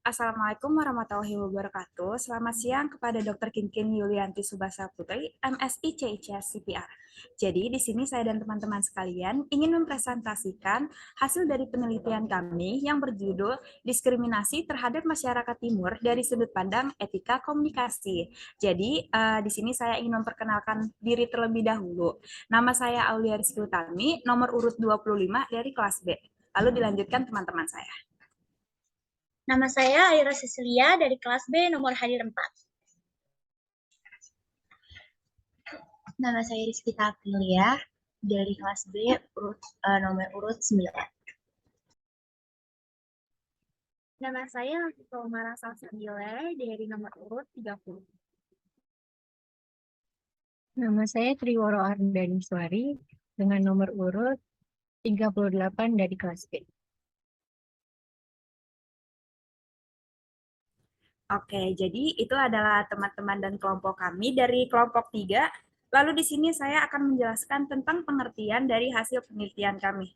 Assalamualaikum warahmatullahi wabarakatuh. Selamat siang kepada Dr. Kinkin Yulianti Subasa Putri, MSI CICS CPR. Jadi, di sini saya dan teman-teman sekalian ingin mempresentasikan hasil dari penelitian kami yang berjudul Diskriminasi Terhadap Masyarakat Timur dari Sudut Pandang Etika Komunikasi. Jadi, di sini saya ingin memperkenalkan diri terlebih dahulu. Nama saya Aulia Rizky Utami, nomor urut 25 dari kelas B. Lalu dilanjutkan teman-teman saya. Nama saya Aira Cecilia dari kelas B nomor hadir 4. Nama saya Rizky Aprilia dari kelas B nomor urut 9. Nama saya Tomara Salsabila dari nomor urut 30. Nama saya Triworo Ardaniswari dengan nomor urut 38 dari kelas B. Oke, jadi itu adalah teman-teman dan kelompok kami dari kelompok 3. Lalu di sini saya akan menjelaskan tentang pengertian dari hasil penelitian kami.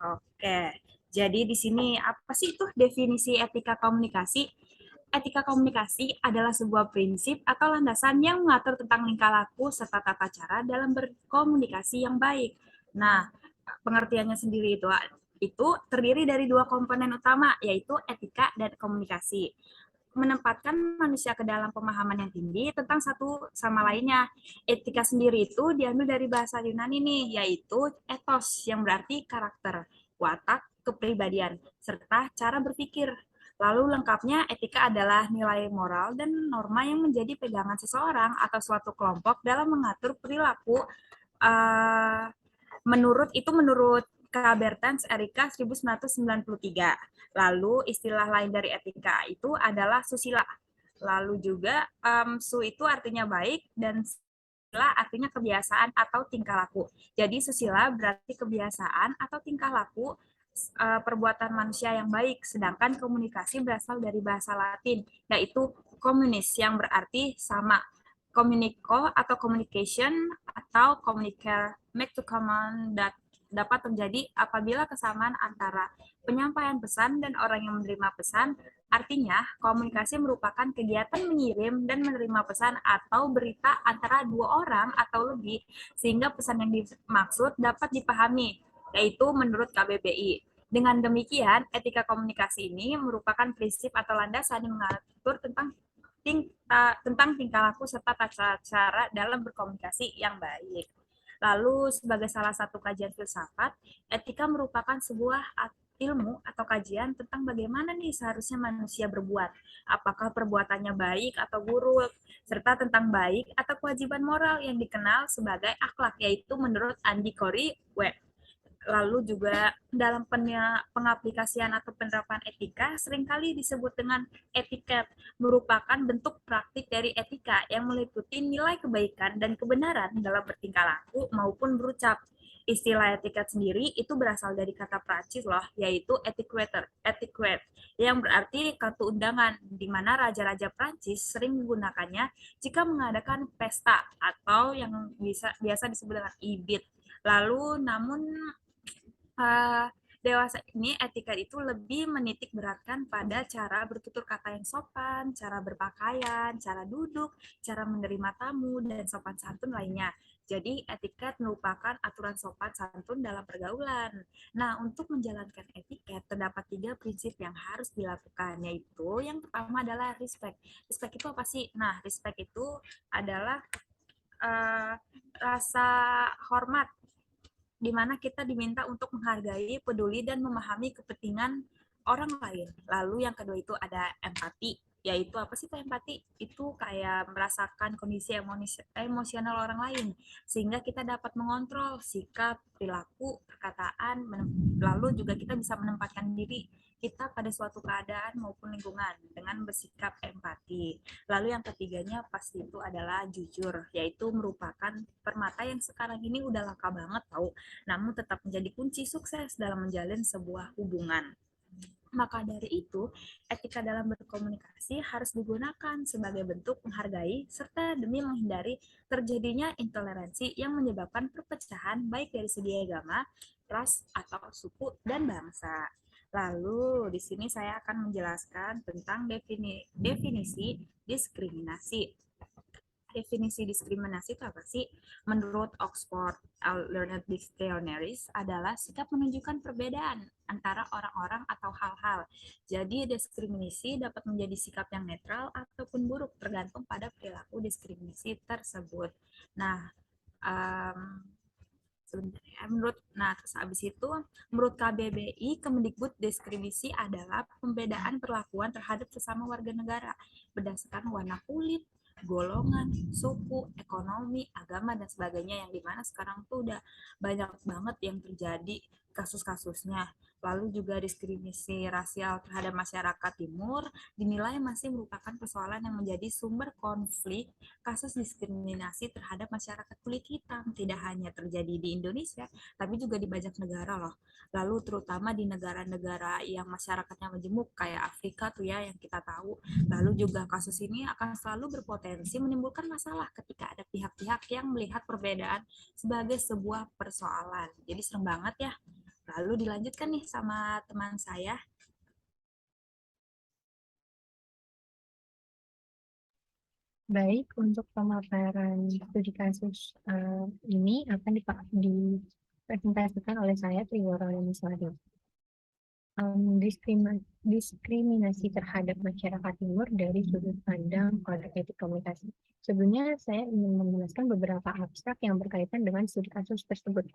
Oke, jadi di sini apa sih itu definisi etika komunikasi? Etika komunikasi adalah sebuah prinsip atau landasan yang mengatur tentang tingkah laku serta tata cara dalam berkomunikasi yang baik. Nah, pengertiannya sendiri itu terdiri dari dua komponen utama, yaitu etika dan komunikasi. Menempatkan manusia ke dalam pemahaman yang tinggi tentang satu sama lainnya. Etika sendiri itu diambil dari bahasa Yunani nih, yaitu ethos, yang berarti karakter, watak, kepribadian, serta cara berpikir. Lalu lengkapnya, etika adalah nilai moral dan norma yang menjadi pegangan seseorang atau suatu kelompok dalam mengatur perilaku menurut K. Bertens Erika 1993. Lalu istilah lain dari etika itu adalah susila. Lalu juga su itu artinya baik dan susila artinya kebiasaan atau tingkah laku. Jadi susila berarti kebiasaan atau tingkah laku perbuatan manusia yang baik, sedangkan komunikasi berasal dari bahasa Latin, yaitu communis yang berarti sama. Communico atau communication atau communicare, make to command dapat terjadi apabila kesamaan antara penyampaian pesan dan orang yang menerima pesan. Artinya, komunikasi merupakan kegiatan mengirim dan menerima pesan atau berita antara dua orang atau lebih, sehingga pesan yang dimaksud dapat dipahami, yaitu menurut KBBI. Dengan demikian, etika komunikasi ini merupakan prinsip atau landasan yang mengatur tentang tingkah laku serta tata cara dalam berkomunikasi yang baik. Lalu sebagai salah satu kajian filsafat, etika merupakan sebuah ilmu atau kajian tentang bagaimana nih seharusnya manusia berbuat, apakah perbuatannya baik atau buruk, serta tentang baik atau kewajiban moral yang dikenal sebagai akhlak, yaitu menurut Andy Corey Webb. Lalu juga dalam pengaplikasian atau penerapan etika seringkali disebut dengan etiket, merupakan bentuk praktik dari etika yang meliputi nilai kebaikan dan kebenaran dalam bertingkah laku maupun berucap. Istilah etiket sendiri itu berasal dari kata Prancis loh, yaitu etiquette, yang berarti kartu undangan, di mana raja-raja Prancis sering menggunakannya jika mengadakan pesta atau yang biasa disebut dengan ibit. Lalu namun dewasa ini etika itu lebih menitik beratkan pada cara bertutur kata yang sopan, cara berpakaian, cara duduk, cara menerima tamu, dan sopan santun lainnya. Jadi etiket merupakan aturan sopan santun dalam pergaulan. Nah, untuk menjalankan etiket terdapat 3 prinsip yang harus dilakukan, yaitu yang pertama adalah respect. Respect itu apa sih? Nah, respect itu adalah rasa hormat, di mana kita diminta untuk menghargai, peduli, dan memahami kepentingan orang lain. Lalu yang kedua itu ada empati, yaitu apa sih itu empati? Itu kayak merasakan kondisi emosional orang lain, sehingga kita dapat mengontrol sikap, perilaku, perkataan, lalu juga kita bisa menempatkan diri kita pada suatu keadaan maupun lingkungan dengan bersikap empati. Lalu yang ketiganya pasti itu adalah jujur, yaitu merupakan permata yang sekarang ini udah langka banget tau, namun tetap menjadi kunci sukses dalam menjalin sebuah hubungan. Maka dari itu, etika dalam berkomunikasi harus digunakan sebagai bentuk menghargai serta demi menghindari terjadinya intoleransi yang menyebabkan perpecahan baik dari segi agama, ras, atau suku dan bangsa. Lalu di sini saya akan menjelaskan tentang definisi diskriminasi. Definisi diskriminasi itu apa sih? Menurut Oxford Learned Dictionaries adalah sikap menunjukkan perbedaan antara orang-orang atau hal-hal. Jadi diskriminasi dapat menjadi sikap yang netral ataupun buruk tergantung pada perilaku diskriminasi tersebut. Nah, sebentar ya. Terus habis itu menurut KBBI, Kemendikbud, diskriminasi adalah pembedaan perlakuan terhadap sesama warga negara berdasarkan warna kulit, golongan, suku, ekonomi, agama, dan sebagainya, yang dimana sekarang tuh udah banyak banget yang terjadi kasus-kasusnya. Lalu juga diskriminasi rasial terhadap masyarakat timur dinilai masih merupakan persoalan yang menjadi sumber konflik. Kasus diskriminasi terhadap masyarakat kulit hitam tidak hanya terjadi di Indonesia, tapi juga di banyak negara loh. Lalu terutama di negara-negara yang masyarakatnya majemuk kayak Afrika tuh ya, yang kita tahu. Lalu juga kasus ini akan selalu berpotensi menimbulkan masalah ketika ada pihak-pihak yang melihat perbedaan sebagai sebuah persoalan. Jadi serem banget ya. Lalu dilanjutkan nih sama teman saya. Baik, untuk pemaparan studi kasus ini akan dipresentasikan oleh saya, Triworo Leniswari. Diskriminasi terhadap masyarakat timur dari sudut pandang kode etik komunikasi. Sebelumnya, saya ingin menjelaskan beberapa abstrak yang berkaitan dengan studi kasus tersebut.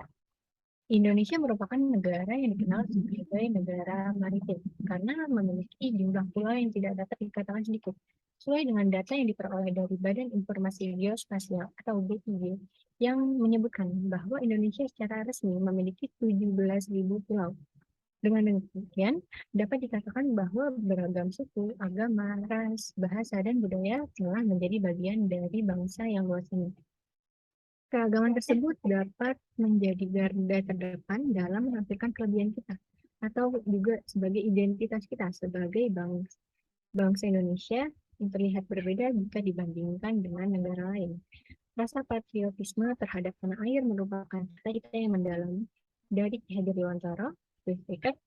Indonesia merupakan negara yang dikenal sebagai negara maritim karena memiliki jumlah pulau yang tidak dapat dikatakan sedikit. Sesuai dengan data yang diperoleh dari Badan Informasi Geospasial atau BIG yang menyebutkan bahwa Indonesia secara resmi memiliki 17.000 pulau. Dengan demikian, dapat dikatakan bahwa beragam suku, agama, ras, bahasa, dan budaya telah menjadi bagian dari bangsa yang luas ini. Keragaman tersebut dapat menjadi garda terdepan dalam menampilkan kelebihan kita, atau juga sebagai identitas kita sebagai bangsa Indonesia yang terlihat berbeda jika dibandingkan dengan negara lain. Rasa patriotisme terhadap tanah air merupakan cita-cita yang mendalam dari Ki Hajar Dewantara,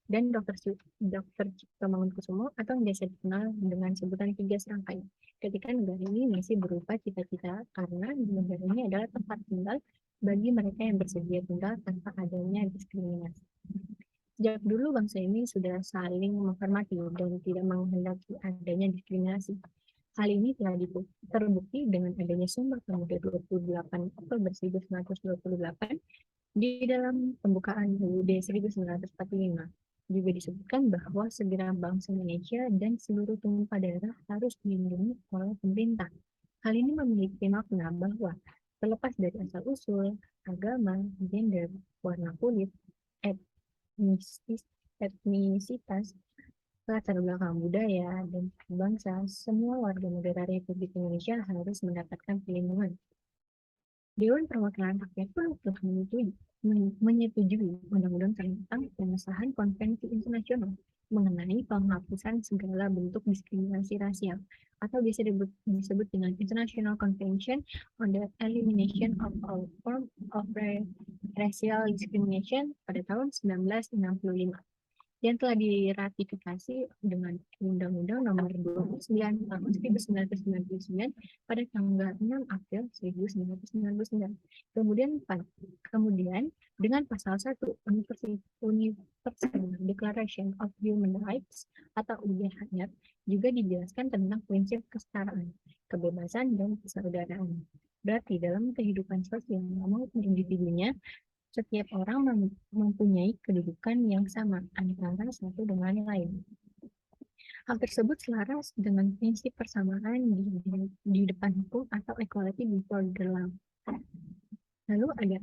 dan Dr. Cipto Mangunkusumo atau yang biasa dikenal dengan sebutan 3 serangkai. Ketika negara ini masih berupa cita-cita karena negara ini adalah tempat tinggal bagi mereka yang bersedia tinggal tanpa adanya diskriminasi. Sejak dulu bangsa ini sudah saling menghormati dan tidak menghendaki adanya diskriminasi. Hal ini telah terbukti dengan adanya Sumpah Pemuda 28 Oktober 1928 di dalam pembukaan UUD 1945 juga disebutkan bahwa segenap bangsa Indonesia dan seluruh tumpah darah harus dilindungi oleh pemerintah. Hal ini memiliki makna bahwa terlepas dari asal-usul, agama, gender, warna kulit, etnisitas, latar belakang budaya, dan bangsa, semua warga negara Republik Indonesia harus mendapatkan perlindungan. Dewan Perwakilan Rakyat pun telah menyetujui undang-undang tentang pengesahan konvensi internasional mengenai penghapusan segala bentuk diskriminasi rasial atau bisa disebut dengan International Convention on the Elimination of All Forms of Racial Discrimination pada tahun 1965 yang telah diratifikasi dengan Undang-Undang Nomor 29 Tahun 1999 pada tanggal 6 April 1999. Kemudian dengan pasal 1 Universal Declaration of Human Rights atau UDHR juga dijelaskan tentang prinsip kesetaraan, kebebasan, dan persaudaraan. Berarti dalam kehidupan sosial maupun individunya, setiap orang mempunyai kedudukan yang sama antara satu dengan yang lain. Hal tersebut selaras dengan prinsip persamaan di depan hukum atau equality before the law. Lalu ada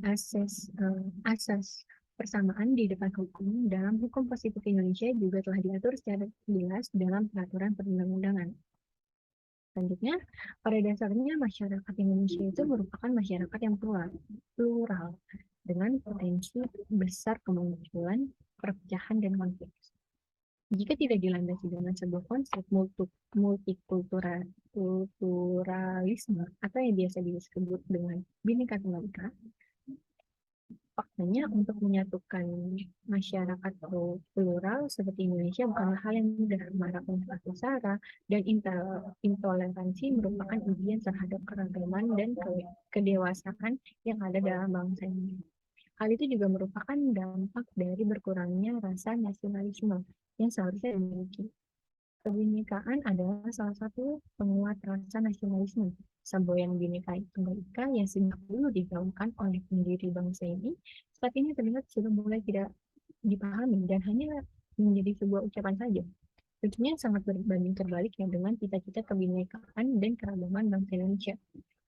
asas persamaan di depan hukum dalam hukum positif Indonesia juga telah diatur secara jelas dalam peraturan perundang-undangan. Selanjutnya, pada dasarnya masyarakat Indonesia itu merupakan masyarakat yang plural dengan potensi besar kemunculan perpecahan dan konflik. Jika tidak dilandasi dengan sebuah konsep multikulturalisme atau yang biasa disebut dengan Bhinneka Tunggal Ika, Faktanya untuk menyatukan masyarakat plural seperti Indonesia bukanlah hal yang mudah. Marak konflik sara dan intoleransi merupakan ujian terhadap keragaman dan kedewasaan yang ada dalam bangsa ini. Hal itu juga merupakan dampak dari berkurangnya rasa nasionalisme yang seharusnya dimiliki. Kebinekaan adalah salah satu penguat rasa nasionalisme. Semboyan Bhinneka Tunggal Ika yang sejak dulu digaungkan oleh pendiri bangsa ini, saat ini terlihat sudah mulai tidak dipahami dan hanya menjadi sebuah ucapan saja. Tentunya sangat berbanding terbalik ya dengan cita-cita kebinekaan dan keragaman bangsa Indonesia.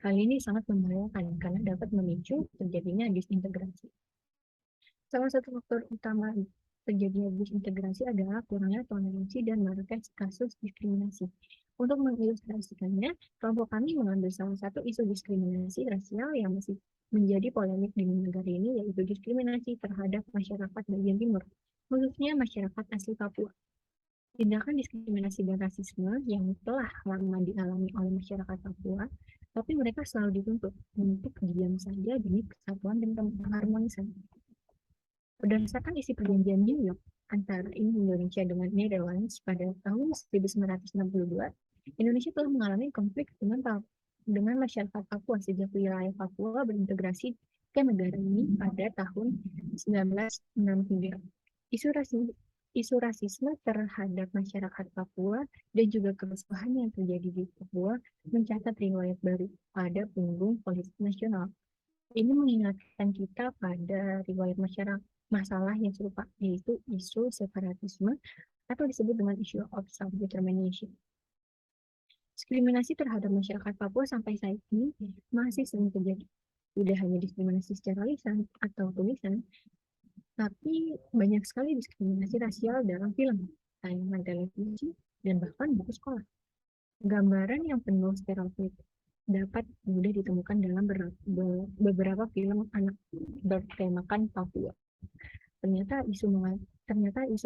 Hal ini sangat membahayakan karena dapat memicu terjadinya disintegrasi. Salah satu faktor utama terjadinya disintegrasi adalah kurangnya toleransi dan maraknya kasus diskriminasi. Untuk mengilustrasikannya, kelompok kami mengambil salah satu isu diskriminasi rasial yang masih menjadi polemik di negara ini, yaitu diskriminasi terhadap masyarakat bagian timur, khususnya masyarakat asli Papua. Tindakan diskriminasi dan rasisme yang telah lama dialami oleh masyarakat Papua, tapi mereka selalu dituntut untuk diam saja demi kesatuan dan keharmonisan. Berdasarkan isi perjanjian New York antara Indonesia dengan Netherlands pada tahun 1962, Indonesia telah mengalami konflik dengan masyarakat Papua sejak wilayah Papua berintegrasi ke negara ini pada tahun 1963. Isu rasisme terhadap masyarakat Papua dan juga kerusuhan yang terjadi di Papua mencatat riwayat baru pada punggung politik nasional. Ini mengingatkan kita pada riwayat masalah yang serupa, yaitu isu separatisme atau disebut dengan issue of self-determination. Diskriminasi terhadap masyarakat Papua sampai saat ini masih sering terjadi. Tidak hanya diskriminasi secara lisan atau tulisan, tapi banyak sekali diskriminasi rasial dalam film, tayangan televisi, dan bahkan buku sekolah. Gambaran yang penuh stereotip dapat mudah ditemukan dalam beberapa film anak bertemakan Papua. Ternyata isu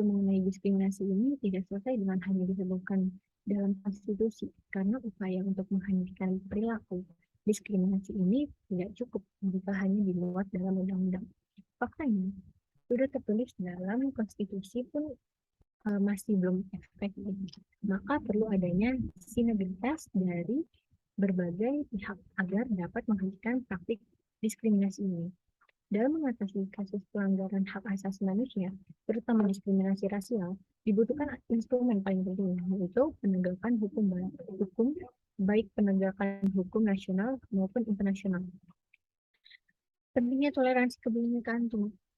mengenai diskriminasi ini tidak selesai dengan hanya disebutkan dalam konstitusi, karena upaya untuk menghadirkan perilaku diskriminasi ini tidak cukup jika hanya dimuat dalam undang-undang. Faktanya, sudah tertulis dalam konstitusi pun masih belum efektif. Maka perlu adanya sinergitas dari berbagai pihak agar dapat menghentikan praktik diskriminasi ini. Dalam mengatasi kasus pelanggaran hak asasi manusia, terutama diskriminasi rasial, dibutuhkan instrumen paling penting, yaitu penegakan hukum baik penegakan hukum nasional maupun internasional. Pentingnya toleransi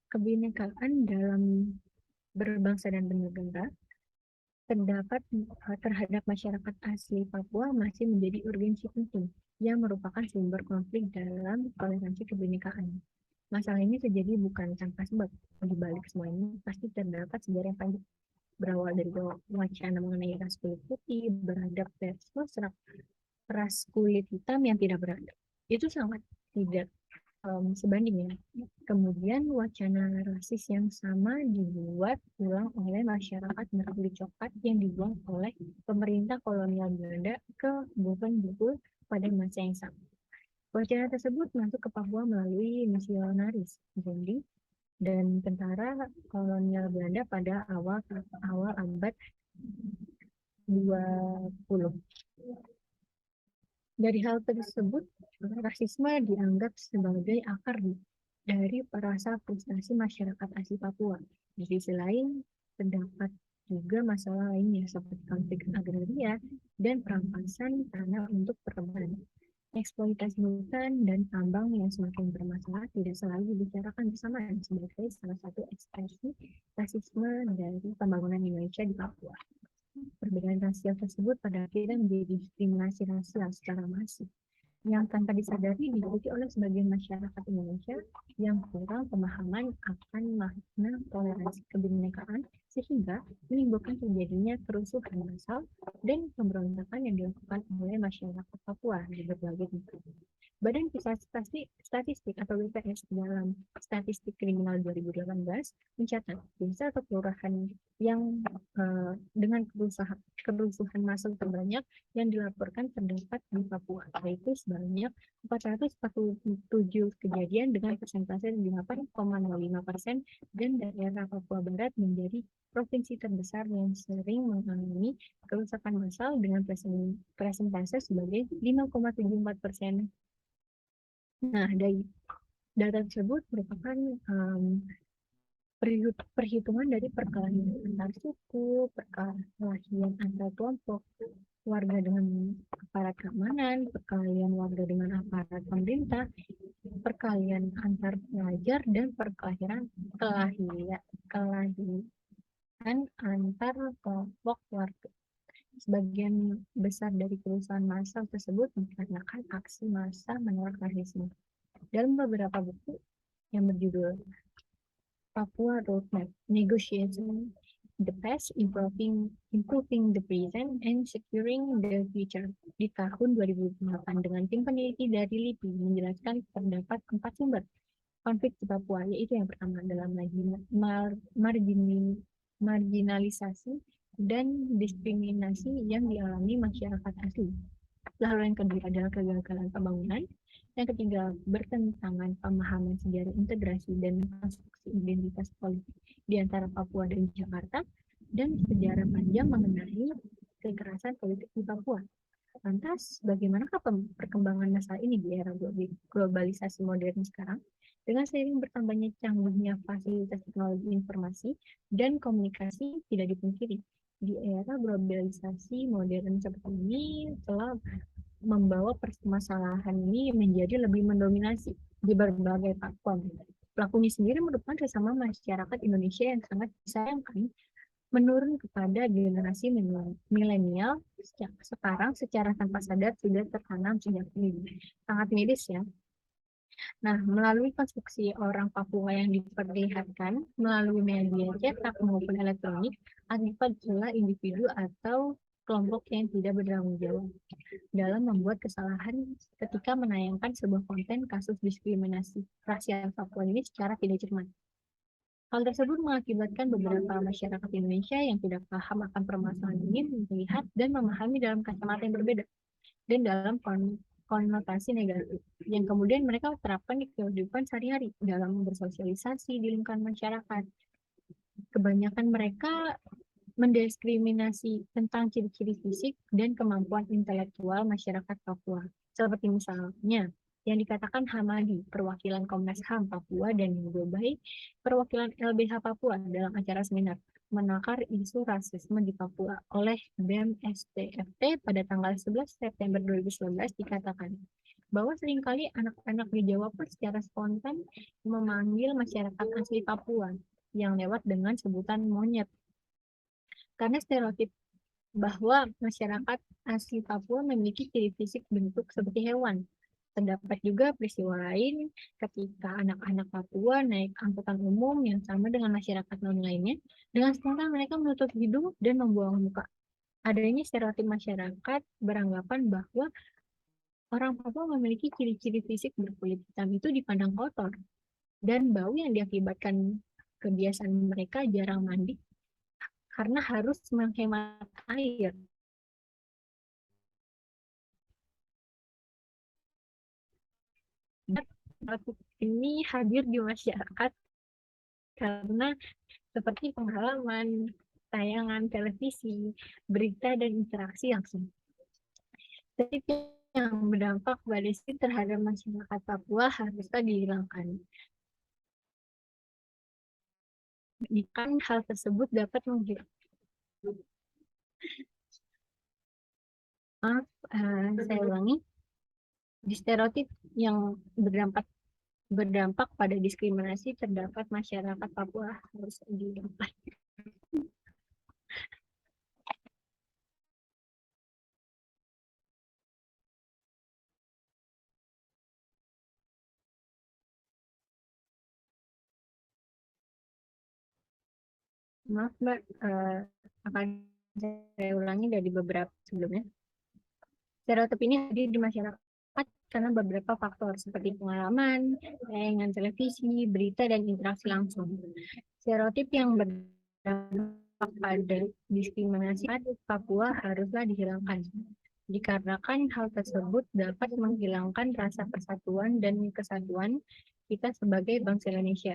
kebinekaan dalam berbangsa dan bernegara terhadap masyarakat asli Papua masih menjadi urgensi penting yang merupakan sumber konflik dalam toleransi kebinekaan. Masalah ini terjadi bukan tanpa sebab. Di balik semua ini pasti terdapat sejarah yang panjang. Berawal dari wacana mengenai ras kulit putih beradab versus ras kulit hitam yang tidak beradab. Itu sangat tidak sebanding ya. Kemudian wacana rasis yang sama dibuat ulang oleh masyarakat berkulit coklat yang dibuang oleh pemerintah kolonial Belanda ke Bougainville pada masa yang sama. Wacana tersebut masuk ke Papua melalui misionaris Zondi dan tentara kolonial Belanda pada awal abad 20. Dari hal tersebut, rasisme dianggap sebagai akar dari rasa frustasi masyarakat asli Papua. Di sisi lain, terdapat juga masalah lainnya seperti konflik agraria dan perampasan tanah untuk perkebunan. Eksploitasi hutan dan tambang yang semakin bermasalah tidak selalu dibicarakan bersamaan sebagai salah satu ekspresi rasisme dari pembangunan Indonesia di Papua. Perbedaan rasial tersebut pada akhirnya menjadi diskriminasi rasial secara masif yang tanpa disadari diikuti oleh sebagian masyarakat Indonesia yang kurang pemahaman akan makna toleransi kebinekaan sehingga menimbulkan terjadinya kerusuhan massal dan pemberontakan yang dilakukan oleh masyarakat Papua di berbagai tempat. Badan Pusat Statistik atau BPS dalam Statistik Kriminal 2018 mencatat desa atau kelurahan yang dengan kerusuhan massal terbanyak yang dilaporkan terdapat di Papua, yaitu sebanyak 447 kejadian dengan persentase 8,05%, dan daerah Papua Barat menjadi provinsi terbesar yang sering mengalami kerusakan massal dengan persentase sebagai 5,74%. Nah, dari data tersebut merupakan perhitungan dari perkelahian antar suku, perkelahian antar kelompok warga dengan aparat keamanan, perkelahian warga dengan aparat pemerintah, perkelahian antar pelajar, dan kelahiran antar kelompok warga. Sebagian besar dari kerusuhan massal tersebut dikarenakan aksi massa menolak rasisme. Dalam beberapa buku yang berjudul Papua Roadmap, Negotiating the Past, Improving the Present, and Securing the Future di tahun 2008 dengan tim peneliti dari LIPI menjelaskan terdapat 4 sumber konflik di Papua, yaitu yang pertama adalah marginalisasi dan diskriminasi yang dialami masyarakat asli. Lalu yang kedua adalah kegagalan pembangunan. Yang ketiga, bertentangan pemahaman sejarah integrasi dan konstruksi identitas politik di antara Papua dan Jakarta, dan sejarah panjang mengenai kekerasan politik di Papua. Lantas, bagaimanakah perkembangan masalah ini di era globalisasi modern sekarang? Dengan seiring bertambahnya canggihnya fasilitas teknologi informasi dan komunikasi, tidak dipungkiri, di era globalisasi modern seperti ini telah membawa permasalahan ini menjadi lebih mendominasi di berbagai platform. Pelakunya sendiri merupakan sesama masyarakat Indonesia yang sangat disayangkan menurun kepada generasi milenial sekarang secara tanpa sadar sudah tertanam sejak ini. Sangat miris ya. Nah, melalui konstruksi orang Papua yang diperlihatkan melalui media cetak maupun elektronik, akibat adalah individu atau kelompok yang tidak bertanggung jawab dalam membuat kesalahan ketika menayangkan sebuah konten kasus diskriminasi rasial Papua ini secara tidak cermat. Hal tersebut mengakibatkan beberapa masyarakat Indonesia yang tidak paham akan permasalahan ini melihat dan memahami dalam kacamata yang berbeda dan dalam konotasi negatif yang kemudian mereka terapkan di kehidupan sehari-hari dalam bersosialisasi di lingkungan masyarakat. Kebanyakan mereka mendiskriminasi tentang ciri-ciri fisik dan kemampuan intelektual masyarakat Papua. Seperti misalnya yang dikatakan Hamadi, perwakilan Komnas HAM Papua, dan Gobai, perwakilan LBH Papua dalam acara seminar menakar isu rasisme di Papua oleh BEM STFT pada tanggal 11 September 2019 dikatakan bahwa seringkali anak-anak di Jawa pun secara spontan memanggil masyarakat asli Papua yang lewat dengan sebutan monyet. Karena stereotip bahwa masyarakat asli Papua memiliki ciri fisik bentuk seperti hewan. Terdapat juga peristiwa lain ketika anak-anak Papua naik angkutan umum yang sama dengan masyarakat non lainnya, dengan spontan mereka menutup hidung dan membuang muka. Adanya stereotip masyarakat beranggapan bahwa orang Papua memiliki ciri-ciri fisik berkulit hitam itu dipandang kotor, dan bau yang diakibatkan kebiasaan mereka jarang mandi karena harus menghemat air. Ini hadir di masyarakat karena seperti pengalaman, tayangan televisi, berita, dan interaksi langsung. Jadi yang berdampak pada terhadap masyarakat Papua harusnya dihilangkan. Jika hal tersebut dapat saya ulangi, di stereotip yang berdampak pada diskriminasi terdapat masyarakat Papua harus dihilangkan. Maaf Mbak, akan saya ulangi dari beberapa sebelumnya. Stereotip ini hadir di masyarakat karena beberapa faktor seperti pengalaman, tayangan televisi, berita, dan interaksi langsung. Stereotip yang berdampak pada diskriminasi di Papua haruslah dihilangkan. Dikarenakan hal tersebut dapat menghilangkan rasa persatuan dan kesatuan kita sebagai bangsa Indonesia.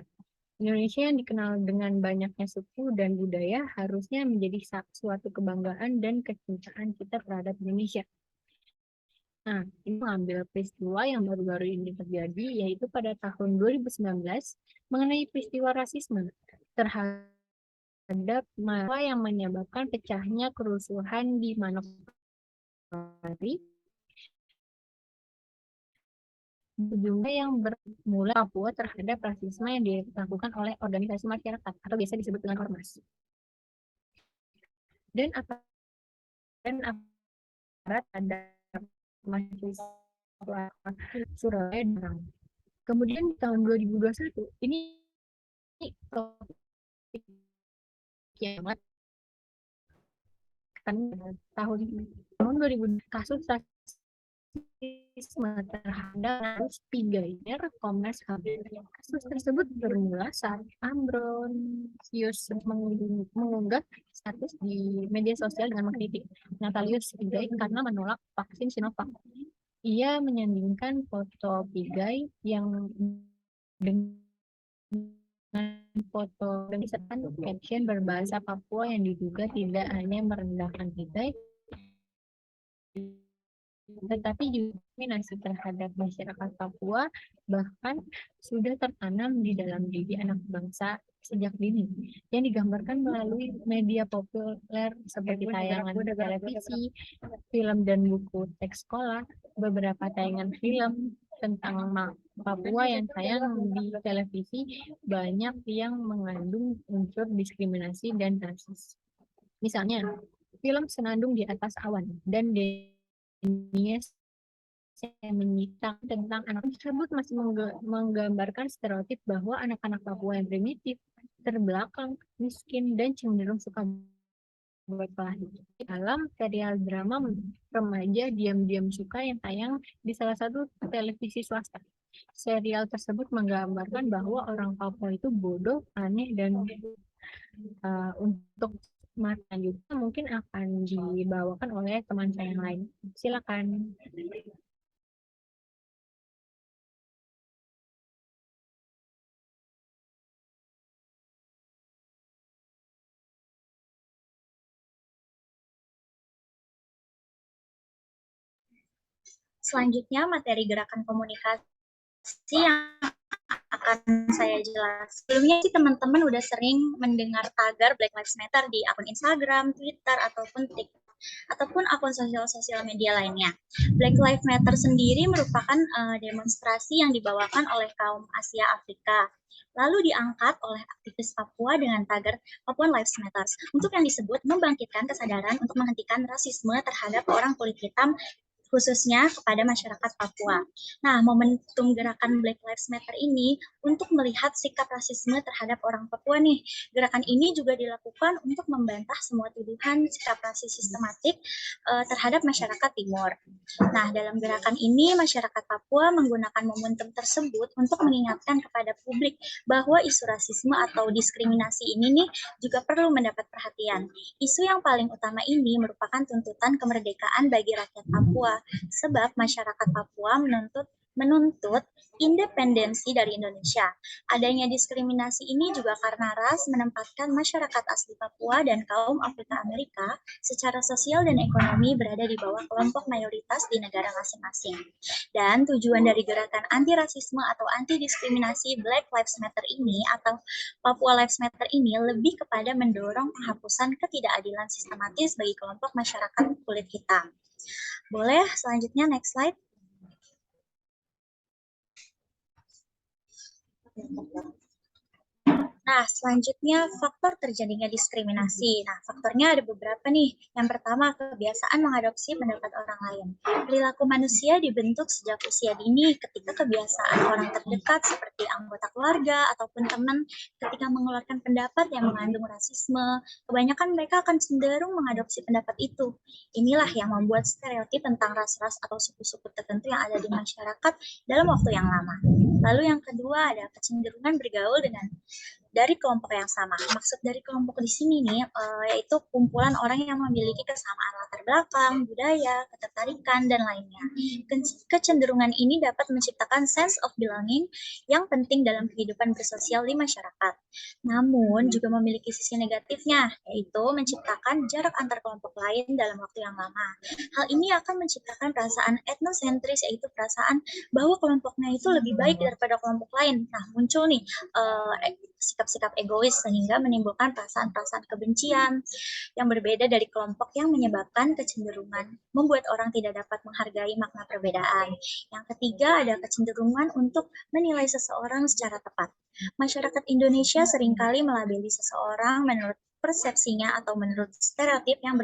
Indonesia yang dikenal dengan banyaknya suku dan budaya harusnya menjadi suatu kebanggaan dan kecintaan kita terhadap Indonesia. Nah, ini mengambil peristiwa yang baru-baru ini terjadi, yaitu pada tahun 2019 mengenai peristiwa rasisme terhadap mahasiswa yang menyebabkan pecahnya kerusuhan di Manokwari. Juga yang bermula Papua terhadap rasisme yang dilakukan oleh organisasi masyarakat atau biasa disebut dengan ormas. Dan aparat ada mahasiswa Surabaya dan kemudian di tahun 2021 ini topik kiamat kan tahun 2000 kasus rasisme terhadap Pigainer Komnas HAM. Kasus tersebut bermula saat Ambrosius mengunggah status di media sosial dengan mengkritik Natalius Pigai karena menolak vaksin Sinovac. Ia menyandingkan foto Pigai yang dengan foto dan disertai caption berbahasa Papua yang diduga tidak hanya merendahkan Pigai, tetapi juga diskriminasi terhadap masyarakat Papua bahkan sudah tertanam di dalam diri anak bangsa sejak dini yang digambarkan melalui media populer seperti tayangan televisi, film dan buku teks sekolah. Beberapa tayangan film tentang Papua yang tayang di televisi banyak yang mengandung unsur diskriminasi dan rasis. Misalnya, film Senandung di Atas Awan dan Denies yang menyita tentang anak tersebut masih menggambarkan stereotip bahwa anak-anak Papua yang primitif, terbelakang, miskin, dan cenderung suka buat kelahi. Dalam serial drama remaja Diam-Diam Suka yang tayang di salah satu televisi swasta. Serial tersebut menggambarkan bahwa orang Papua itu bodoh, aneh, dan untuk materi selanjutnya mungkin akan dibawakan oleh teman saya yang lain. Silakan. Selanjutnya materi gerakan komunikasi yang akan saya jelaskan. Sebelumnya sih teman-teman udah sering mendengar tagar Black Lives Matter di akun Instagram, Twitter, ataupun TikTok, ataupun akun sosial media lainnya. Black Lives Matter sendiri merupakan demonstrasi yang dibawakan oleh kaum Asia Afrika. Lalu diangkat oleh aktivis Papua dengan tagar Papua Lives Matter untuk yang disebut membangkitkan kesadaran untuk menghentikan rasisme terhadap orang kulit hitam khususnya kepada masyarakat Papua. Nah, momentum gerakan Black Lives Matter ini untuk melihat sikap rasisme terhadap orang Papua nih. Gerakan ini juga dilakukan untuk membantah semua tuduhan sikap rasis sistematik terhadap masyarakat Timur. Nah, dalam gerakan ini masyarakat Papua menggunakan momentum tersebut untuk mengingatkan kepada publik bahwa isu rasisme atau diskriminasi ini nih juga perlu mendapat perhatian. Isu yang paling utama ini merupakan tuntutan kemerdekaan bagi rakyat Papua, sebab masyarakat Papua menuntut independensi dari Indonesia. Adanya diskriminasi ini juga karena ras menempatkan masyarakat asli Papua dan kaum Afrika Amerika secara sosial dan ekonomi berada di bawah kelompok mayoritas di negara masing-masing. Dan tujuan dari gerakan anti rasisme atau anti diskriminasi Black Lives Matter ini atau Papua Lives Matter ini lebih kepada mendorong penghapusan ketidakadilan sistematis bagi kelompok masyarakat kulit hitam. Boleh selanjutnya next slide. Nah, selanjutnya faktor terjadinya diskriminasi. Nah, faktornya ada beberapa nih. Yang pertama, kebiasaan mengadopsi pendapat orang lain. Perilaku manusia dibentuk sejak usia dini ketika kebiasaan orang terdekat seperti anggota keluarga ataupun teman ketika mengeluarkan pendapat yang mengandung rasisme, kebanyakan mereka akan cenderung mengadopsi pendapat itu. Inilah yang membuat stereotip tentang ras-ras atau suku-suku tertentu yang ada di masyarakat dalam waktu yang lama. Lalu yang kedua ada kecenderungan bergaul dari kelompok yang sama. Maksud dari kelompok di sini nih, yaitu kumpulan orang yang memiliki kesamaan latar belakang, budaya, ketertarikan, dan lainnya. Kecenderungan ini dapat menciptakan sense of belonging yang penting dalam kehidupan bersosial di masyarakat. Namun, juga memiliki sisi negatifnya, yaitu menciptakan jarak antar kelompok lain dalam waktu yang lama. Hal ini akan menciptakan perasaan etnosentris, yaitu perasaan bahwa kelompoknya itu lebih baik daripada kelompok lain. Nah, muncul nih sikap-sikap egois sehingga menimbulkan perasaan-perasaan kebencian yang berbeda dari kelompok yang menyebabkan kecenderungan membuat orang tidak dapat menghargai makna perbedaan. Yang ketiga ada kecenderungan untuk menilai seseorang secara tepat. Masyarakat Indonesia seringkali melabeli seseorang menurut persepsinya atau menurut stereotip yang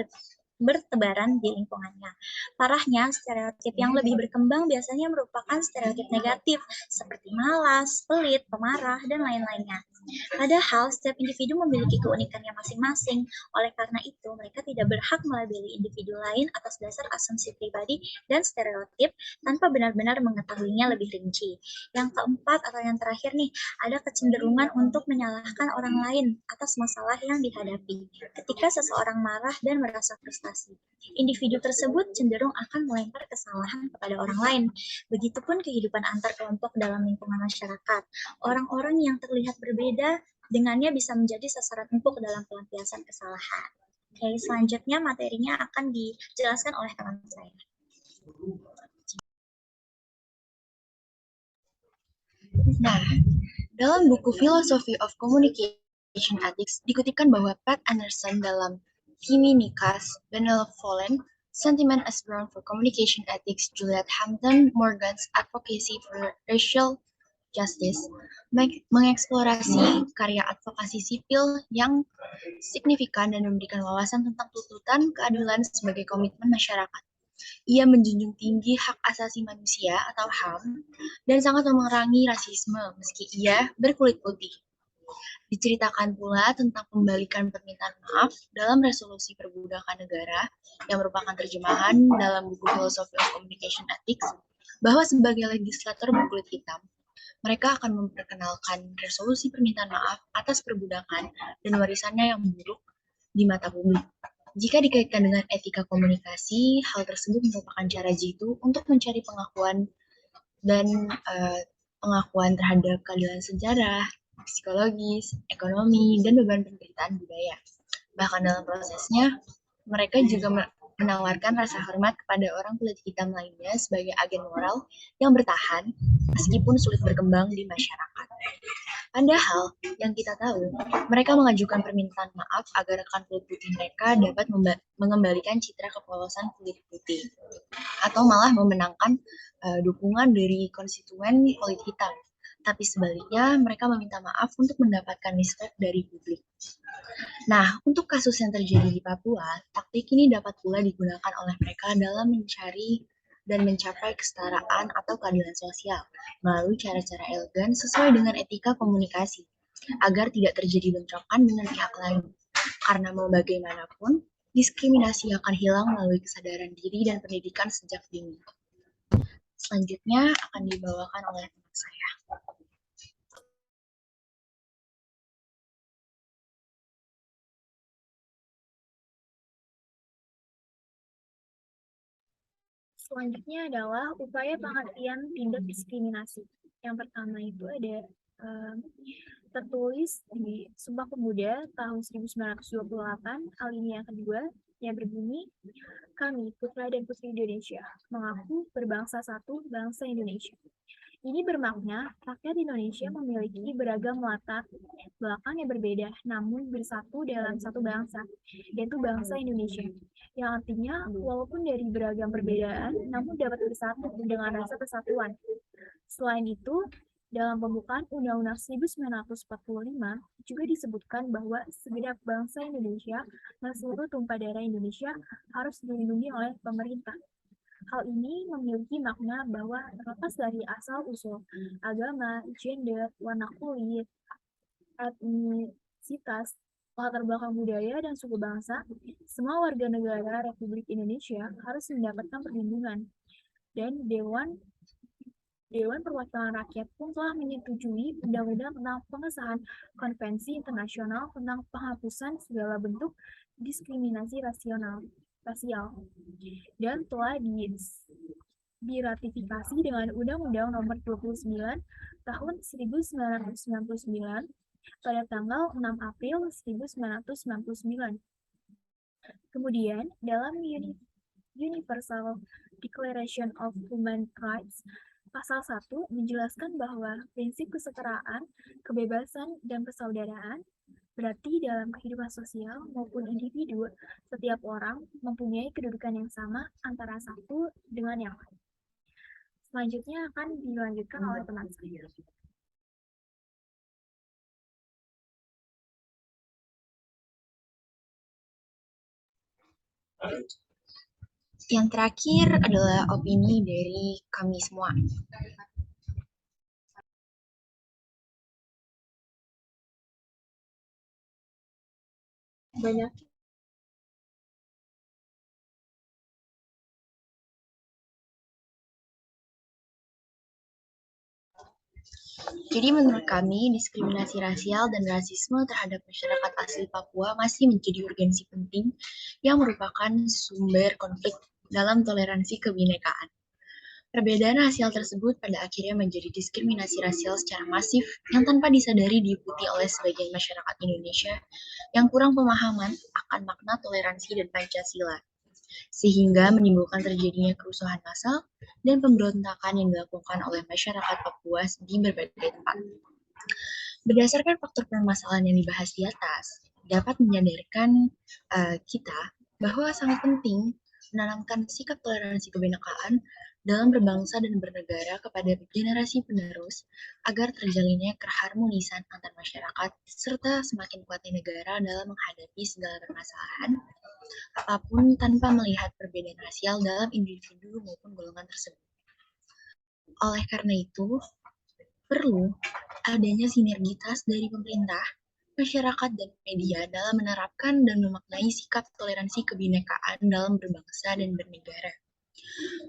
bertebaran di lingkungannya. Parahnya, stereotip yang lebih berkembang biasanya merupakan stereotip negatif, seperti malas, pelit, pemarah, dan lain-lainnya. Padahal, setiap individu memiliki keunikannya masing-masing. Oleh karena itu, mereka tidak berhak melabeli individu lain atas dasar asumsi pribadi dan stereotip tanpa benar-benar mengetahuinya lebih rinci. Yang keempat atau yang terakhir nih, ada kecenderungan untuk menyalahkan orang lain atas masalah yang dihadapi. Ketika seseorang marah dan merasa frustasi, individu tersebut cenderung akan melempar kesalahan kepada orang lain. Begitupun kehidupan antar kelompok dalam lingkungan masyarakat. Orang-orang yang terlihat berbeda dengannya bisa menjadi sasaran empuk dalam pelampiasan kesalahan. Oke, selanjutnya materinya akan dijelaskan oleh teman saya. Nah, dalam buku Philosophy of Communication Ethics dikutipkan bahwa Pat Anderson dalam Timmy Nikas, Benevolent Sentiment as Ground for Communication Ethics, Juliet Hampton Morgan's Advocacy for Racial Justice mengeksplorasi karya advokasi sipil yang signifikan dan memberikan wawasan tentang tuntutan keadilan sebagai komitmen masyarakat. Ia menjunjung tinggi hak asasi manusia atau HAM dan sangat memerangi rasisme meski ia berkulit putih. Diceritakan pula tentang pembalikan permintaan maaf dalam resolusi perbudakan negara yang merupakan terjemahan dalam buku Philosophy of Communication Ethics bahwa sebagai legislator berkulit hitam, mereka akan memperkenalkan resolusi permintaan maaf atas perbudakan dan warisannya yang buruk di mata publik. Jika dikaitkan dengan etika komunikasi, hal tersebut merupakan cara jitu untuk mencari pengakuan dan pengakuan terhadap keadilan sejarah, psikologis, ekonomi, dan beban penderitaan budaya. Bahkan dalam prosesnya, mereka juga menawarkan rasa hormat kepada orang kulit hitam lainnya sebagai agen moral yang bertahan meskipun sulit berkembang di masyarakat. Padahal, yang kita tahu, mereka mengajukan permintaan maaf agar rekan kulit putih mereka dapat mengembalikan citra kepolosan kulit putih, atau malah memenangkan dukungan dari konstituen kulit hitam. Tapi sebaliknya, mereka meminta maaf untuk mendapatkan respect dari publik. Nah, untuk kasus yang terjadi di Papua, taktik ini dapat pula digunakan oleh mereka dalam mencari dan mencapai kesetaraan atau keadilan sosial melalui cara-cara elegan sesuai dengan etika komunikasi, agar tidak terjadi bentrokan dengan pihak lain. Karena mau bagaimanapun, diskriminasi akan hilang melalui kesadaran diri dan pendidikan sejak dini. Selanjutnya akan dibawakan oleh teman saya. Selanjutnya adalah upaya pengertian tindak diskriminasi. Yang pertama itu ada tertulis di Sumpah Pemuda tahun 1928, alinea kedua, yang berbunyi, kami, putra dan putri Indonesia, mengaku berbangsa satu, bangsa Indonesia. Ini bermakna rakyat Indonesia memiliki beragam latar belakang yang berbeda, namun bersatu dalam satu bangsa, yaitu bangsa Indonesia. Yang artinya, walaupun dari beragam perbedaan, namun dapat bersatu dengan rasa kesatuan. Selain itu, Dalam pembukaan Undang-Undang 1945 juga disebutkan bahwa segenap bangsa Indonesia dan seluruh tumpah darah Indonesia harus dilindungi oleh pemerintah. Hal ini memiliki makna bahwa terlepas dari asal-usul agama, gender, warna kulit, etnisitas, latar belakang budaya, dan suku bangsa, semua warga negara Republik Indonesia harus mendapatkan perlindungan. Dan Dewan Perwakilan Rakyat pun telah menyetujui undang-undang tentang pengesahan Konvensi Internasional tentang penghapusan segala bentuk diskriminasi rasial dan telah diratifikasi dengan Undang-Undang Nomor 29 Tahun 1999 pada tanggal 6 April 1999. Kemudian, dalam Universal Declaration of Human Rights, Pasal 1 menjelaskan bahwa prinsip kesetaraan, kebebasan, dan persaudaraan berarti dalam kehidupan sosial maupun individu, setiap orang mempunyai kedudukan yang sama antara satu dengan yang lain. Selanjutnya akan dilanjutkan oleh teman saya. Yang terakhir adalah opini dari kami semua. Banyak Jadi menurut kami, diskriminasi rasial dan rasisme terhadap masyarakat asli Papua masih menjadi urgensi penting yang merupakan sumber konflik dalam toleransi kebinekaan. Perbedaan rasial tersebut pada akhirnya menjadi diskriminasi rasial secara masif yang tanpa disadari diikuti oleh sebagian masyarakat Indonesia yang kurang pemahaman akan makna toleransi dan Pancasila, sehingga menimbulkan terjadinya kerusuhan massal dan pemberontakan yang dilakukan oleh masyarakat Papua di berbagai tempat. Berdasarkan faktor permasalahan yang dibahas di atas, dapat menyadarkan kita bahwa sangat penting menanamkan sikap toleransi kebinekaan dalam berbangsa dan bernegara kepada generasi penerus agar terjalinnya keharmonisan antar masyarakat serta semakin kuatnya negara dalam menghadapi segala permasalahan apapun tanpa melihat perbedaan rasial dalam individu maupun golongan tersebut. Oleh karena itu, perlu adanya sinergitas dari pemerintah, masyarakat, dan media dalam menerapkan dan memaknai sikap toleransi kebinekaan dalam berbangsa dan bernegara.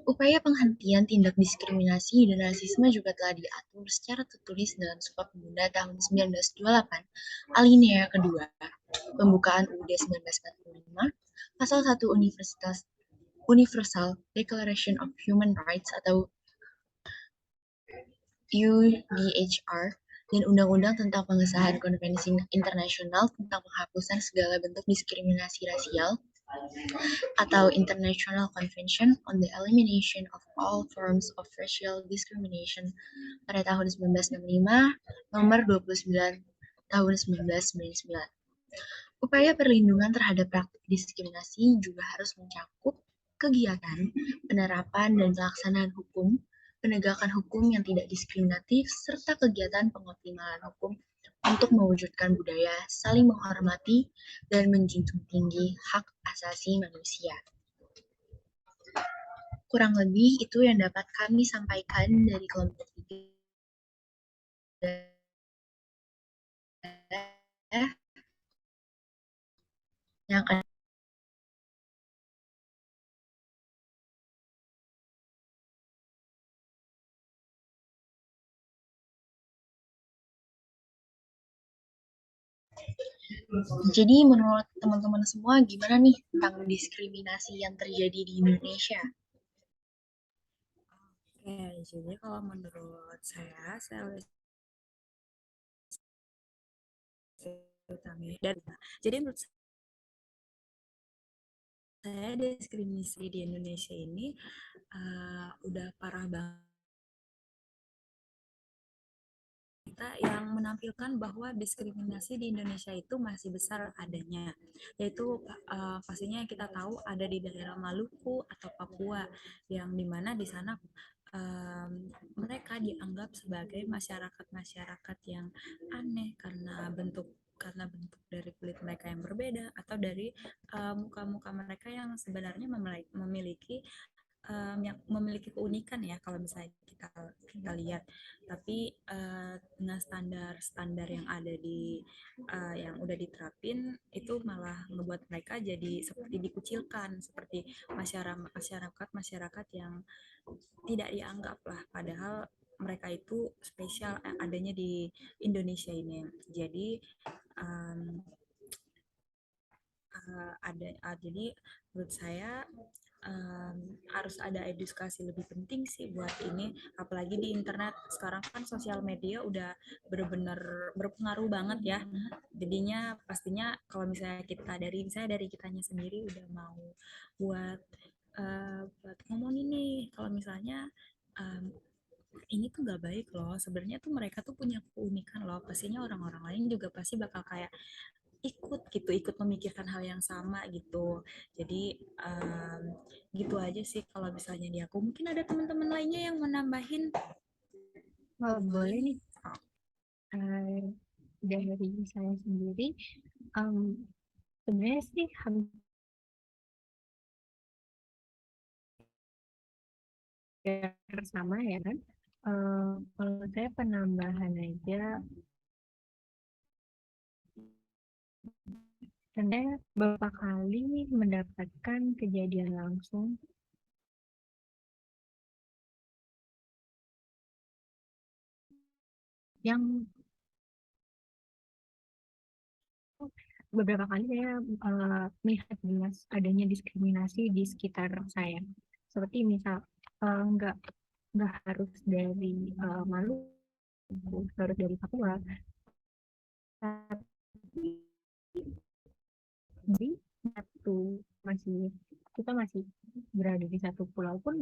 Upaya penghentian tindak diskriminasi dan rasisme juga telah diatur secara tertulis dalam Sumpah Pemuda tahun 1928, alinea kedua, pembukaan UUD 1945, Pasal 1 Universal Declaration of Human Rights atau UDHR, dan Undang-Undang tentang Pengesahan Konvensi Internasional tentang Penghapusan Segala Bentuk Diskriminasi Rasial atau International Convention on the Elimination of All Forms of Racial Discrimination pada tahun 1965, nomor 29 tahun 1999. Upaya perlindungan terhadap praktik diskriminasi juga harus mencakup kegiatan, penerapan dan pelaksanaan hukum, penegakan hukum yang tidak diskriminatif, serta kegiatan pengoptimalan hukum untuk mewujudkan budaya saling menghormati dan menjunjung tinggi hak asasi manusia. Kurang lebih itu yang dapat kami sampaikan dari kelompok 3 yang akan Jadi menurut teman-teman semua gimana nih tentang diskriminasi yang terjadi di Indonesia? Oke, jadi kalau menurut saya jadi menurut saya diskriminasi di Indonesia ini udah parah banget, yang menampilkan bahwa diskriminasi di Indonesia itu masih besar adanya, yaitu pastinya kita tahu ada di daerah Maluku atau Papua, yang dimana di sana mereka dianggap sebagai masyarakat yang aneh karena bentuk dari kulit mereka yang berbeda atau dari muka-muka mereka yang sebenarnya memiliki yang memiliki keunikan ya kalau misalnya kita lihat, tapi dengan standar yang ada yang udah diterapin itu malah ngebuat mereka jadi seperti dikucilkan, seperti masyarakat yang tidak dianggap lah, padahal mereka itu spesial adanya di Indonesia ini. Jadi um, jadi menurut saya harus ada edukasi lebih penting sih buat ini, apalagi di internet sekarang kan sosial media udah benar-benar berpengaruh banget ya. Jadinya pastinya kalau misalnya dari kitanya sendiri udah mau buat buat ngomong ini kalau misalnya um, ini tuh gak baik loh, sebenarnya tuh mereka tuh punya keunikan loh, pastinya orang-orang lain juga pasti bakal kayak ikut memikirkan hal yang sama gitu. Jadi gitu aja sih kalau misalnya di aku. Mungkin ada teman-teman lainnya yang mau nambahin. Boleh nih. Uh, dari saya sendiri, sebenarnya sih hampir sama ya kan. Kalau saya penambahan aja, saya beberapa kali mendapatkan kejadian langsung yang beberapa kali saya melihat jelas adanya diskriminasi di sekitar saya. Seperti misal nggak harus dari Maluku, harus dari Papua, tapi di kita masih berada di satu pulau pun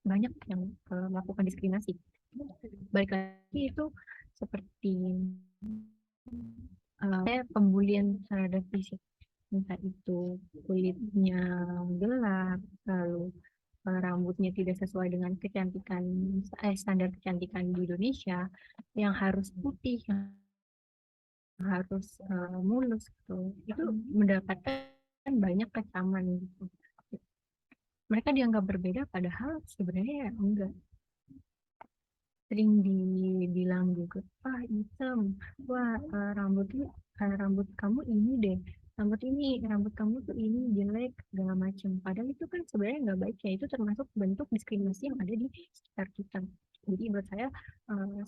banyak yang melakukan diskriminasi. Balik lagi itu seperti pembulian terhadap fisik, entah itu kulitnya gelap, lalu rambutnya tidak sesuai dengan standar kecantikan di Indonesia, yang harus putih, yang harus mulus gitu, itu mendapatkan banyak kecaman gitu. Mereka dianggap berbeda padahal sebenarnya enggak. Sering dibilang juga, hitam, rambut kamu ini deh, rambut kamu tuh ini jelek segala macam. Padahal itu kan sebenarnya nggak baik ya, itu termasuk bentuk diskriminasi yang ada di sekitar kita. Jadi menurut saya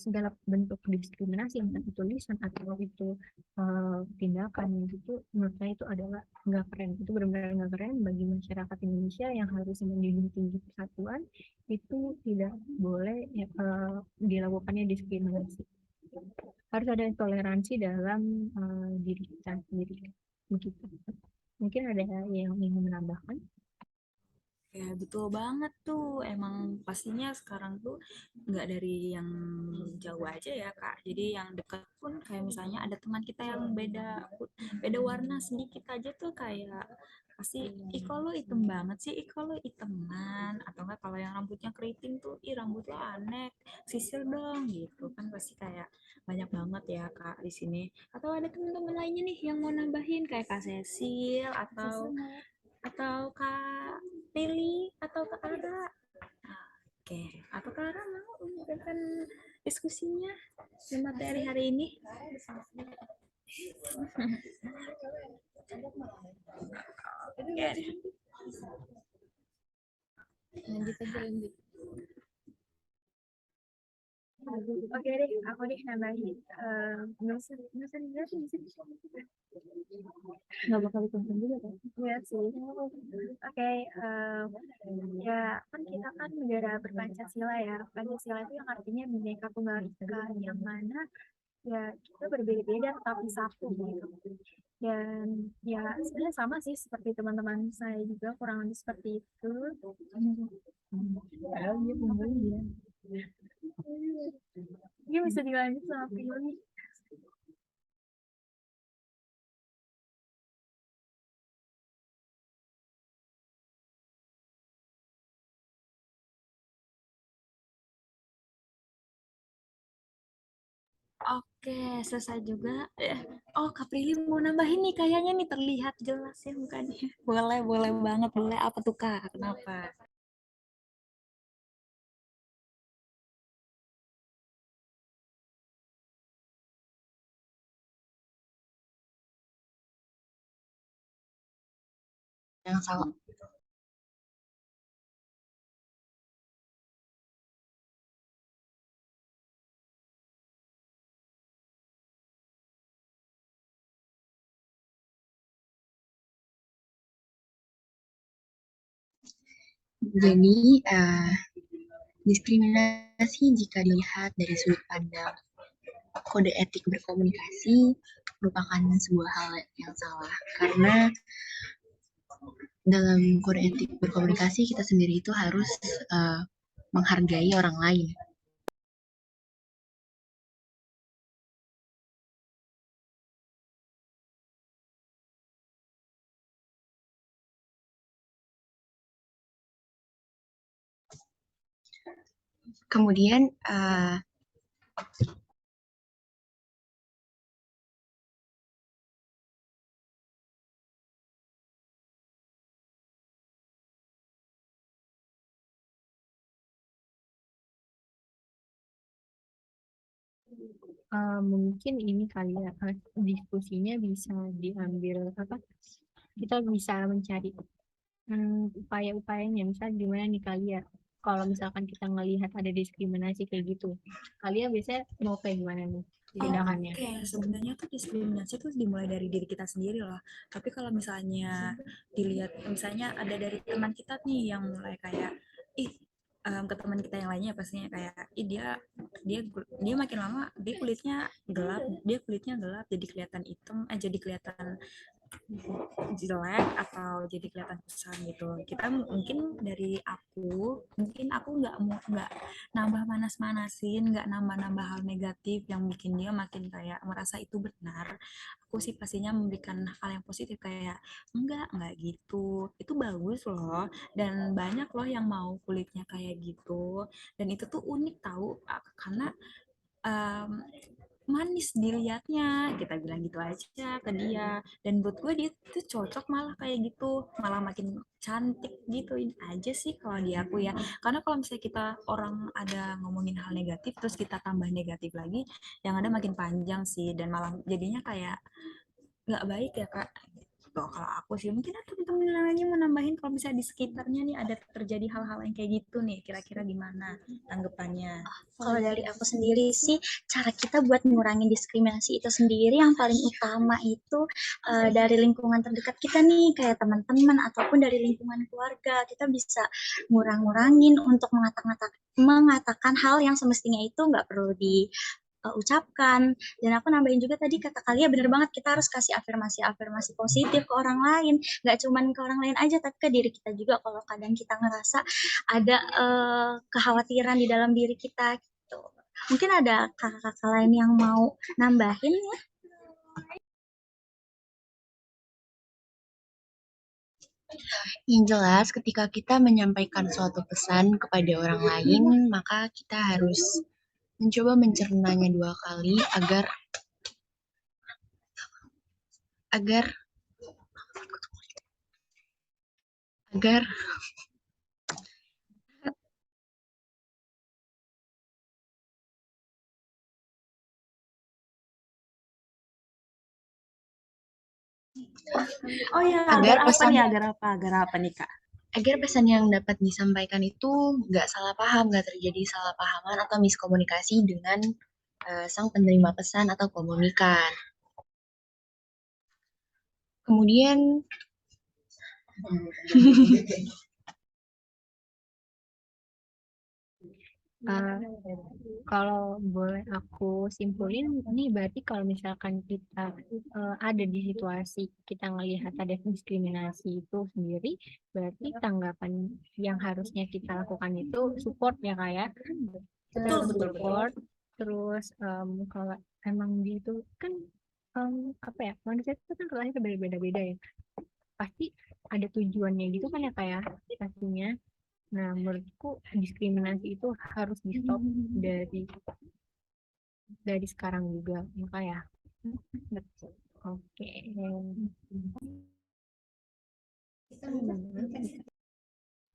segala bentuk diskriminasi, entah itu tulisan atau itu tindakan gitu, menurut saya itu adalah nggak keren. Itu benar-benar nggak keren bagi masyarakat Indonesia yang harus menjunjung tinggi persatuan. Itu tidak boleh ya, dilakukannya diskriminasi. Harus ada toleransi dalam diri kita sendiri. Begitu. Mungkin ada yang ingin menambahkan? Ya betul banget tuh, emang pastinya sekarang tuh nggak dari yang jauh aja ya Kak, jadi yang dekat pun kayak misalnya ada teman kita yang beda beda warna sedikit aja tuh kayak pasti iko lo hitam banget sih, iko lo hiteman, atau enggak kalau yang rambutnya keriting tuh rambut lo aneh, sisir dong gitu kan, pasti kayak banyak banget ya Kak di sini. Atau ada teman-teman lainnya nih yang mau nambahin kayak Kak Cecil atau Kak Pili atau Kak Ara. Oke, atau Kak Ara mau melanjutkan diskusinya di materi hari ini? Oke. Lanjut. Oke deh, aku deh nambahin. Nggak usah dijelasin sih. Nggak bakal ditonton juga kan? Iya sih. Oke, ya kan kita kan negara berpancasila ya. Pancasila itu yang artinya Bhinneka Tunggal Ika, yang mana ya kita berbeda-beda tapi satu gitu. Dan ya sebenarnya sama sih seperti teman-teman saya juga kurang lebih seperti itu. Padahal dia pembuli ya. Dia bisa dilanjut sama Pilih. Oke, selesai juga. Oh, Kak Prilly mau nambahin nih kayaknya nih terlihat jelas ya mukanya. Boleh, boleh banget. Boleh apa tuh Kak? Kenapa? yang salah. Jadi, diskriminasi jika dilihat dari sudut pandang kode etik berkomunikasi merupakan sebuah hal yang salah karena dalam kode etik berkomunikasi kita sendiri itu harus menghargai orang lain. Kemudian Mungkin ini kali ya, diskusinya bisa diambil apa? Kita bisa mencari upaya-upayanya, misal gimana nih kali ya? Kalau misalkan kita ngelihat ada diskriminasi kayak gitu, kalian biasanya mau kayak gimana nih tindakannya? Oke, sebenarnya tuh diskriminasi tuh dimulai dari diri kita sendiri loh. Tapi kalau misalnya dilihat, misalnya ada dari teman kita nih yang mulai kayak, ih, ke teman kita yang lainnya pastinya kayak, ih dia makin lama dia kulitnya gelap jadi kelihatan hitam, jadi kelihatan jelek atau jadi kelihatan kusam gitu. Kita mungkin dari mungkin aku nggak nambah manas-manasin, nggak nambah-nambah hal negatif yang bikin dia makin kayak merasa itu benar. Aku sih pastinya memberikan hal yang positif kayak enggak gitu. Itu bagus loh dan banyak loh yang mau kulitnya kayak gitu. Dan itu tuh unik tahu karena um, manis dilihatnya, kita bilang gitu aja ke dia, dan buat gue dia tuh cocok malah kayak gitu, malah makin cantik gitu. Ini aja sih kalau di aku ya, karena kalau misalnya kita orang ada ngomongin hal negatif terus kita tambah negatif lagi, yang ada makin panjang sih dan malah jadinya kayak nggak baik ya kak. Tuh, kalau aku sih mungkin ada temen-temen yang lainnya mau nambahin kalau misalnya di sekitarnya nih ada terjadi hal-hal yang kayak gitu nih, kira-kira gimana tanggapannya? Kalau dari aku sendiri sih, cara kita buat ngurangin diskriminasi itu sendiri yang paling utama itu dari lingkungan terdekat kita nih, kayak teman-teman ataupun dari lingkungan keluarga. Kita bisa ngurang-ngurangin untuk mengatakan hal yang semestinya itu nggak perlu ucapkan. Dan aku nambahin juga tadi kata Kalia bener banget, kita harus kasih afirmasi-afirmasi positif ke orang lain, nggak cuman ke orang lain aja tapi ke diri kita juga kalau kadang kita ngerasa ada kekhawatiran di dalam diri kita gitu. Mungkin ada kakak-kakak lain yang mau nambahin ya. yang jelas ketika kita menyampaikan suatu pesan kepada orang lain, maka kita harus mencoba mencernanya 2 kali agar agar Oh ya, agar pesan Agar apa nih kak? agar pesan yang dapat disampaikan itu nggak salah paham, nggak terjadi salah pahaman atau miskomunikasi dengan sang penerima pesan atau komunikan. Kemudian Uh, Kalau boleh aku simpulin, ini berarti kalau misalkan kita ada di situasi kita ngelihat ada diskriminasi itu sendiri, berarti tanggapan yang harusnya kita lakukan itu support ya kak ya. Kita Betul, harus betul, betul. support, terus kalau emang gitu kan apa ya, manusia itu kan kelahirnya berbeda-beda ya. Pasti ada tujuannya gitu kan ya kak ya, pastinya. Nah, menurutku diskriminasi itu harus di stop dari dari sekarang juga, maka ya. Betul. Oke.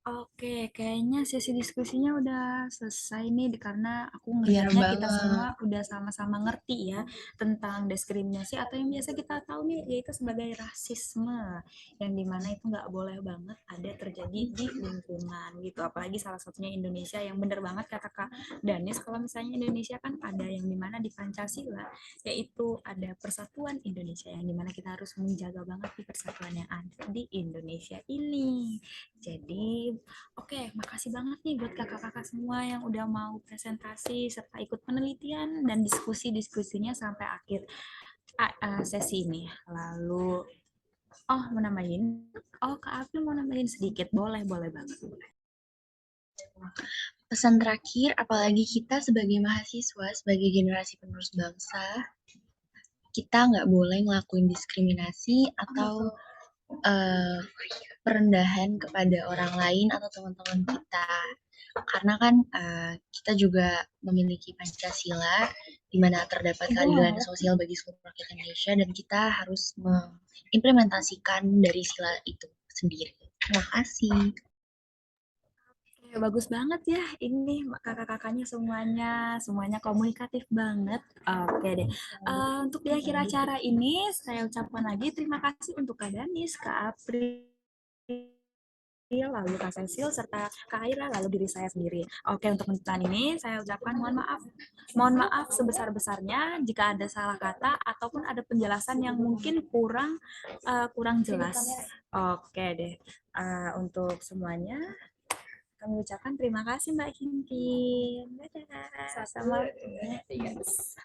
Oke, kayaknya sesi diskusinya udah selesai nih karena aku Iya ngelihatnya kita banget. semua udah sama-sama ngerti ya tentang diskriminasi atau yang biasa kita tahu nih yaitu sebagai rasisme yang dimana itu nggak boleh banget ada terjadi di lingkungan gitu. Apalagi salah satunya Indonesia yang bener banget kata Kak Danis kalau misalnya Indonesia kan ada yang dimana di Pancasila yaitu ada persatuan Indonesia yang dimana kita harus menjaga banget di persatuan yang ada di Indonesia ini. Jadi, oke, makasih banget nih buat kakak-kakak semua yang udah mau presentasi serta ikut penelitian dan diskusi-diskusinya sampai akhir sesi ini. Lalu, mau nambahin? Oh, Kak April mau nambahin sedikit. Boleh, boleh banget. Pesan terakhir, apalagi kita sebagai mahasiswa, sebagai generasi penerus bangsa, kita nggak boleh ngelakuin diskriminasi atau perendahan kepada orang lain atau teman-teman kita. Karena kan kita juga memiliki Pancasila, di mana terdapat keadilan sosial bagi seluruh rakyat Indonesia, dan kita harus mengimplementasikan dari sila itu sendiri. Terima kasih. Bagus banget ya ini kakak-kakaknya semuanya komunikatif banget. Oke deh. Untuk di akhir acara ini saya ucapkan lagi terima kasih untuk Kak Danis, Kak April, lalu Kak Cecil serta Kak Aira, lalu diri saya sendiri. Oke, untuk penonton ini saya ucapkan mohon maaf sebesar-besarnya jika ada salah kata ataupun ada penjelasan yang mungkin kurang jelas. Oke deh. Untuk semuanya kami ucapkan terima kasih Mbak Kintin. Dadah. Sama. Yes.